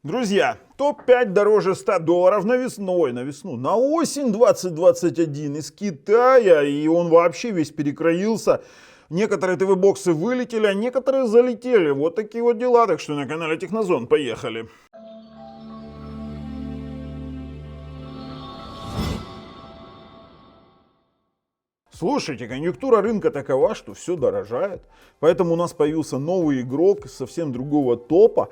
Друзья, топ-5 дороже $100 на весну, на осень 2021 из Китая, и он вообще весь перекроился. Некоторые ТВ-боксы вылетели, а некоторые залетели. Вот такие вот дела, так что на канале Технозон, поехали. Слушайте, конъюнктура рынка такова, что все дорожает. Поэтому у нас появился новый игрок из совсем другого топа.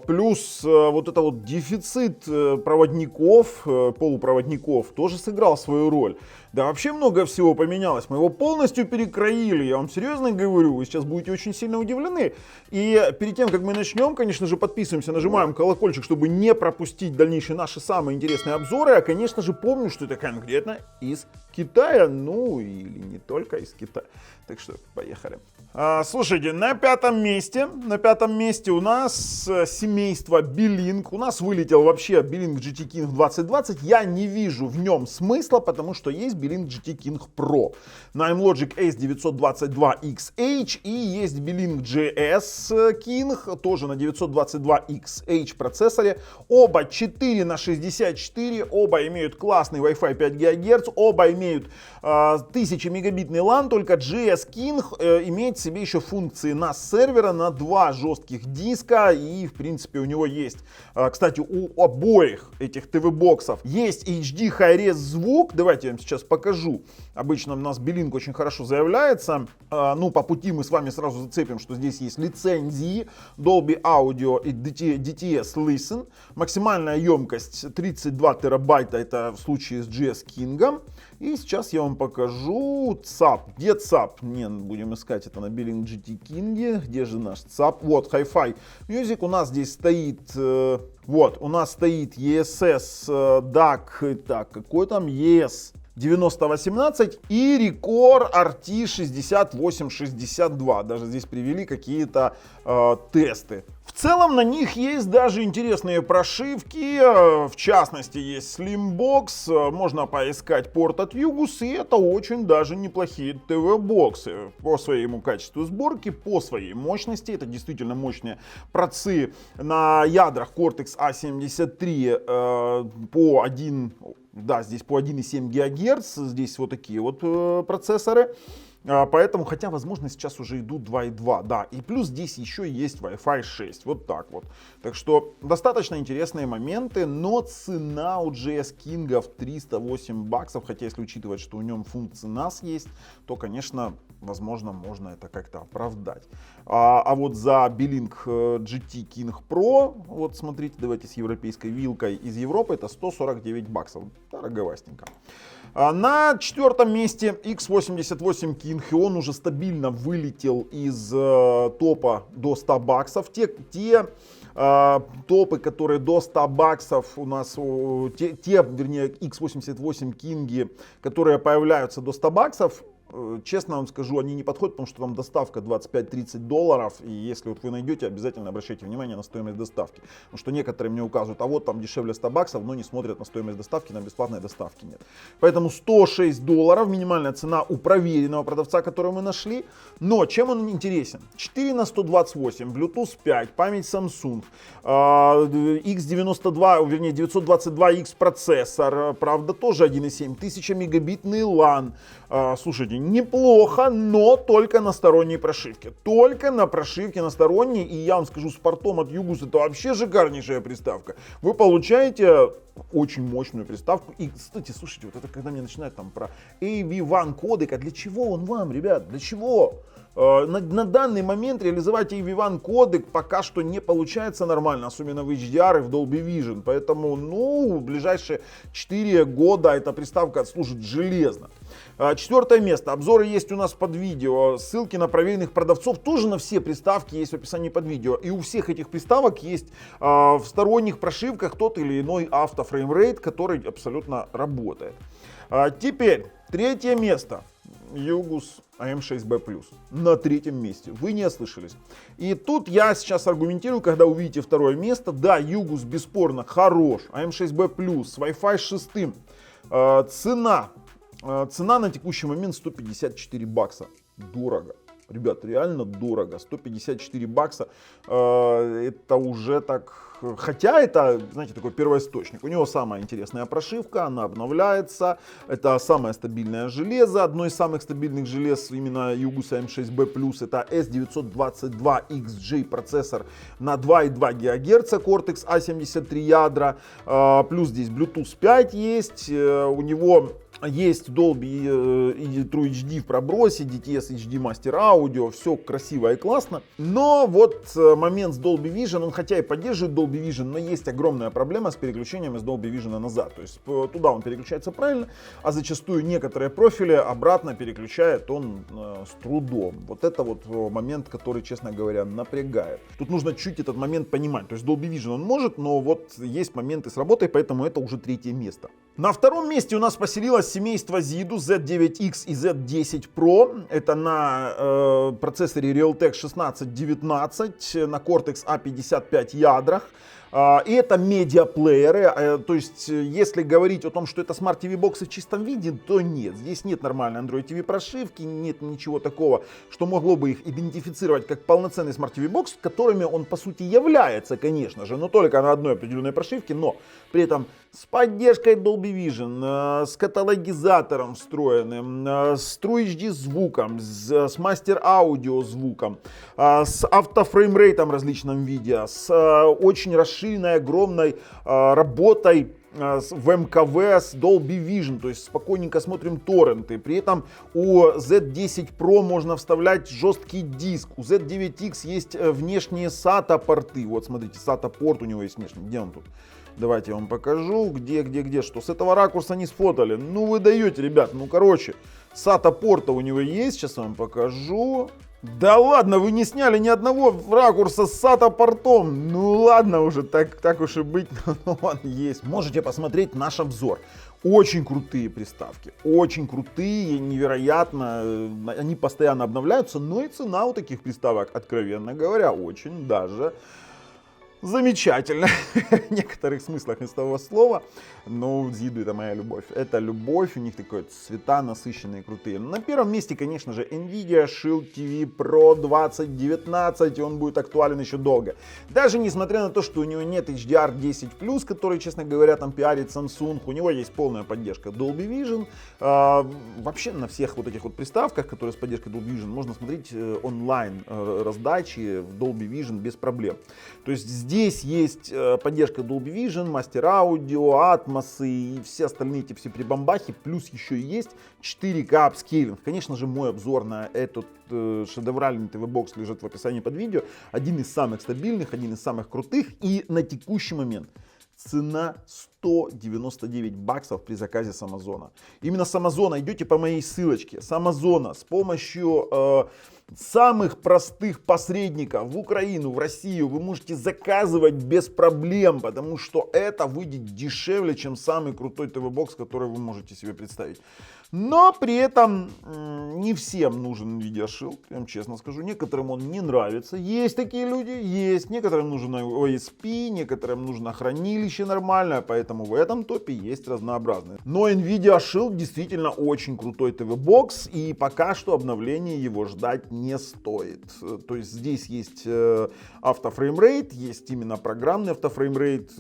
Плюс вот это вот дефицит проводников, полупроводников тоже сыграл свою роль. Да вообще много всего поменялось. Мы его полностью перекроили. Я вам серьезно говорю, вы сейчас будете очень сильно удивлены. И перед тем, как мы начнем, конечно же, подписываемся, нажимаем колокольчик, чтобы не пропустить дальнейшие наши самые интересные обзоры. А, конечно же, помню, что это конкретно из Китая. Ну, или не только из Китая. Так что, поехали. Слушайте, на пятом месте у нас семейство Belink. У нас вылетел вообще Belink GT King 2020. Я не вижу в нем смысла, потому что есть Belink GT King Pro. На Logic Ace 922XH и есть Belink GS King, тоже на 922XH процессоре. Оба 4 на 64, оба имеют классный Wi-Fi 5 ГГц, оба имеют 1000 мегабитный LAN, только GS King имеет в себе еще функции NAS сервера на 2 жестких диска, и в принципе у него есть, кстати, у обоих этих ТВ-боксов есть HD Hi-Res звук. Давайте я вам сейчас покажу. Обычно у нас Belink очень хорошо заявляется. Ну, по пути мы с вами сразу зацепим, что здесь есть лицензии Dolby Audio и DTS Listen. Максимальная емкость 32 терабайта, это в случае с GS King. И сейчас я вам покажу ЦАП. Где ЦАП? Не, будем искать это на Belink GT King. Где же наш ЦАП? Вот, Hi-Fi Music. У нас здесь стоит... Вот, у нас стоит ESS DAC. Так, какой там ES? 9018 и Record RT 6862. Даже здесь привели какие-то тесты. В целом на них есть даже интересные прошивки. В частности, есть Slimbox. Можно поискать порт от Yugus. И это очень даже неплохие ТВ-боксы. По своему качеству сборки, по своей мощности. Это действительно мощные процы на ядрах Cortex A73 по 1... Да, здесь по 1,7 ГГц, здесь вот такие вот процессоры. Поэтому, хотя, возможно, сейчас уже идут 2,2, да. И плюс здесь еще есть Wi-Fi 6, вот так вот. Так что достаточно интересные моменты, но цена у GS King в $308, хотя если учитывать, что у нем функции NAS есть, то, конечно, возможно, можно это как-то оправдать. А вот за Belink GT King Pro, вот смотрите, давайте с европейской вилкой из Европы, это $149. Дороговастенько. На четвертом месте X88 King, и он уже стабильно вылетел из топа до $100. Те топы, которые до $100 у нас, вернее, X88 King, которые появляются до $100, честно вам скажу, они не подходят, потому что там доставка $25-30, и если вот вы найдете, обязательно обращайте внимание на стоимость доставки. Потому что некоторые мне указывают, а вот там дешевле $100, но не смотрят на стоимость доставки, на бесплатной доставки нет. Поэтому $106, минимальная цена у проверенного продавца, которого мы нашли. Но чем он интересен? 4 на 128, Bluetooth 5, память Samsung, X92, вернее 922X процессор, правда тоже 1,7, 1000 мегабитный LAN. Слушайте, неплохо, но только на сторонней прошивке. Только на прошивке на сторонней. И я вам скажу, с портом от Yugus это вообще шикарнейшая приставка. Вы получаете очень мощную приставку. И, кстати, слушайте, вот это когда мне начинают там про AV1 кодек. А для чего он вам, ребят? Для чего? На данный момент реализовать AV1 кодек пока что не получается нормально, особенно в HDR и в Dolby Vision. Поэтому, ну, в ближайшие 4 года эта приставка отслужит железно. Четвертое место. Обзоры есть у нас под видео. Ссылки на проверенных продавцов тоже на все приставки есть в описании под видео. И у всех этих приставок есть в сторонних прошивках тот или иной автофреймрейт, который абсолютно работает. Теперь третье место. Yugus AM6B+. На третьем месте. Вы не ослышались. И тут я сейчас аргументирую, когда увидите второе место. Да, Yugus бесспорно хорош. AM6B+, с Wi-Fi 6. Цена на текущий момент $154. Дорого. Ребят, реально дорого, 154 бакса, это уже так, хотя это, знаете, такой первоисточник. У него самая интересная прошивка, она обновляется, это самое стабильное железо, одно из самых стабильных желез именно Yugus M6B+, это S922XJ процессор на 2,2 ГГц, Cortex A73 ядра, плюс здесь Bluetooth 5 есть, у него есть Dolby True HD в пробросе, DTS HD Master Audio, все красиво и классно. Но вот момент с Dolby Vision, он хотя и поддерживает Dolby Vision, но есть огромная проблема с переключением из Dolby Vision назад. То есть туда он переключается правильно, а зачастую некоторые профили обратно переключает он с трудом. Вот это вот момент, который, честно говоря, напрягает. Тут нужно чуть этот момент понимать. То есть Dolby Vision он может, но вот есть моменты с работой, поэтому это уже третье место. На втором месте у нас поселилось семейство ZIDU Z9X и Z10 Pro. Это на процессоре Realtek 1619 на Cortex A55 ядрах. И это медиаплееры, то есть если говорить о том, что это Smart TV боксы в чистом виде, то нет. Здесь нет нормальной Android TV прошивки, нет ничего такого, что могло бы их идентифицировать как полноценный Smart TV бокс, которыми он по сути является, конечно же, но только на одной определенной прошивке, но при этом с поддержкой Dolby Vision, с каталогизатором встроенным, с True HD звуком, с Master Audio звуком, с автофреймрейтом в различном виде, с очень расширенной, огромной работой в МКВ с Dolby Vision, то есть спокойненько смотрим торренты. При этом у Z10 Pro можно вставлять жесткий диск. У Z9X есть внешние SATA порты. Вот смотрите, SATA порт у него есть внешний. Где он тут? Давайте я вам покажу, где, что. С этого ракурса не сфотали. Ну вы даете, ребят, ну короче. SATA порта у него есть, сейчас я вам покажу. Да ладно, вы не сняли ни одного ракурса с SATA портом. Ну ладно уже, так уж и быть, но он есть. Можете посмотреть наш обзор. Очень крутые приставки, очень крутые, невероятно, они постоянно обновляются, но и цена у таких приставок, откровенно говоря, очень даже замечательно в некоторых смыслах из того слова. Но ZIDU это моя любовь. Это любовь, у них такой цвета насыщенные, крутые. На первом месте, конечно же, Nvidia Shield TV Pro 2019, и он будет актуален еще долго. Даже несмотря на то, что у него нет HDR10+, который, честно говоря, там пиарит Samsung, у него есть полная поддержка Dolby Vision. Вообще на всех вот этих вот приставках, которые с поддержкой Dolby Vision, можно смотреть онлайн раздачи в Dolby Vision без проблем. То есть здесь есть поддержка Dolby Vision, Master Audio, Atmos и все остальные эти все прибамбахи. Плюс еще и есть 4К апскейлинг. Конечно же, мой обзор на этот шедевральный ТВ-бокс лежит в описании под видео. Один из самых стабильных, один из самых крутых. И на текущий момент цена 199 баксов при заказе с Амазона. Именно с Амазона идете по моей ссылочке. С Амазона с помощью самых простых посредников в Украину, в Россию вы можете заказывать без проблем, потому что это выйдет дешевле, чем самый крутой ТВ-бокс, который вы можете себе представить. Но при этом не всем нужен Nvidia Shield, я вам честно скажу. Некоторым он не нравится. Есть такие люди, есть. Некоторым нужен OSP, некоторым нужно хранилище нормальное, поэтому в этом топе есть разнообразные. Но Nvidia Shield действительно очень крутой ТВ-бокс, и пока что обновление его ждать не стоит. То есть здесь есть автофреймрейт, есть именно программный автофреймрейт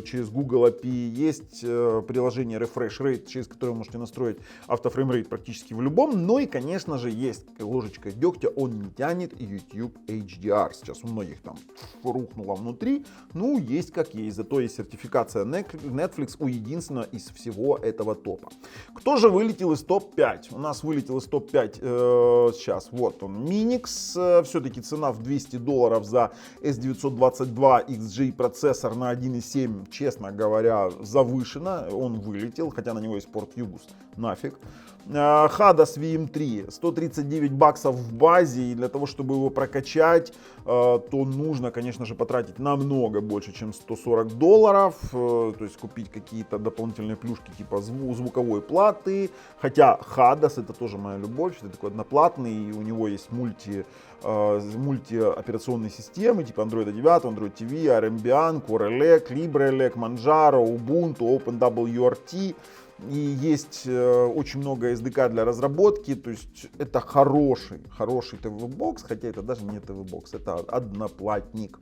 через Google API, есть приложение Refresh Rate, через которое вы можете настроить автофреймрейт практически в любом. Но и, конечно же, есть ложечка дегтя, он не тянет YouTube HDR. Сейчас у многих там рухнуло внутри. Ну, есть как есть. Зато есть сертификация Netflix у единственного из всего этого топа. Кто же вылетел из топ-5? У нас вылетел из топ-5 сейчас. Вот он, Minix. Все-таки цена в $200 за S922XJ процессор на 1.7, честно говоря, завышена. Он вылетел, хотя на него есть порт Yugus. Нафиг. Hadas VM3 139 баксов в базе, и для того, чтобы его прокачать, то нужно, конечно же, потратить намного больше, чем $140, то есть купить какие-то дополнительные плюшки типа звуковой платы, хотя Hadas это тоже моя любовь, это такой одноплатный, и у него есть мультиоперационные системы типа Android 9, Android TV, Symbian, CoreELEC, LibreELEC, Manjaro, Ubuntu, OpenWRT. и есть очень много SDK для разработки, то есть это хороший TV-бокс, хотя это даже не TV-бокс, это одноплатник.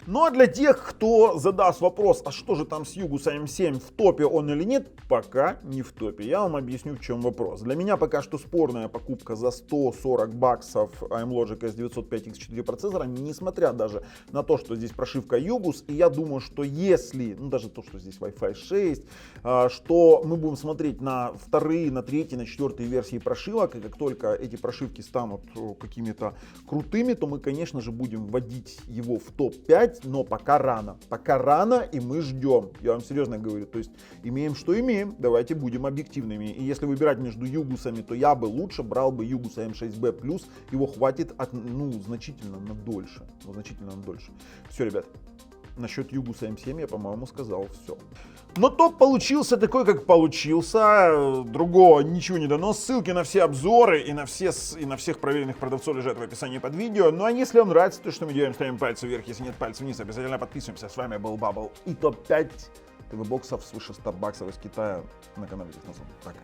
Ну а для тех, кто задаст вопрос, а что же там с Yugus AM7, в топе он или нет, пока не в топе. Я вам объясню, в чем вопрос. Для меня пока что спорная покупка за $140 AMLogic S905X4 процессора, несмотря даже на то, что здесь прошивка Yugus, и я думаю, что если, ну даже то, что здесь Wi-Fi 6, что мы будем смотреть на вторые, на третьи, на четвертые версии прошивок, и как только эти прошивки станут какими-то крутыми, то мы, конечно же, будем вводить его в топ-5, но пока рано, и мы ждем, я вам серьезно говорю, то есть имеем, что имеем, давайте будем объективными, и если выбирать между Югусами, то я бы лучше брал бы Yugus AM6B+, его хватит значительно на дольше, Все, ребят. Насчет Yugus AM7 я, по-моему, сказал все. Но топ получился такой, как получился. Другого ничего не дано. Ссылки на все обзоры и на всех проверенных продавцов лежат в описании под видео. Ну а если вам нравится то, что мы делаем, ставим пальцы вверх. Если нет, пальцы вниз. Обязательно подписываемся. С вами был Bubble и топ-5 ТВ-боксов свыше $100 из Китая на канале Технозон. Пока.